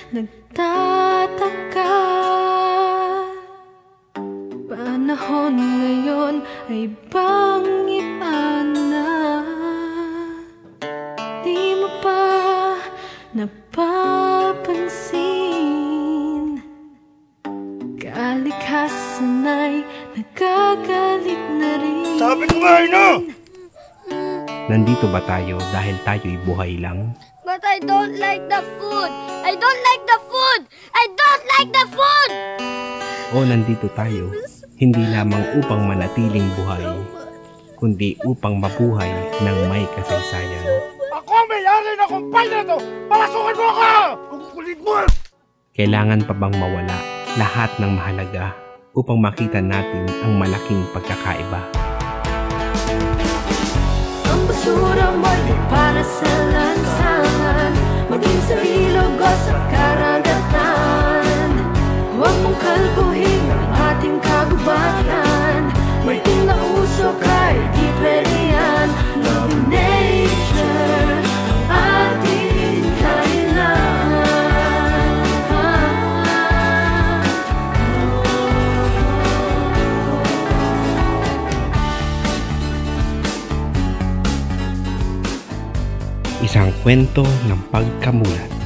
nagtataka. Panahon ngayon ay bang-iba na. Di mo pa napapansin, kalikasan ay nagagalit na rin. Sabi ko nga na! Nandito ba tayo dahil tayo'y buhay lang? But I don't like the food! I don't like the food! I don't like the food! O nandito tayo, hindi lamang upang manatiling buhay, kundi upang mabuhay ng may kasaysayan. Ako may-ari na kumpanya to! Palasukan mo ako! Ang kulit mo! Kailangan pa bang mawala lahat ng mahalaga upang makita natin ang malaking pagkakaiba? Ang basura mo'y di para sa lansangan, maging sa ilog o sa karagatan. Huwag mong kalbuhin ang ating kagubatan. May tinauso kahit di pwede yan. Love nature ang ating kailangan. Isang kwento ng pagkamulat.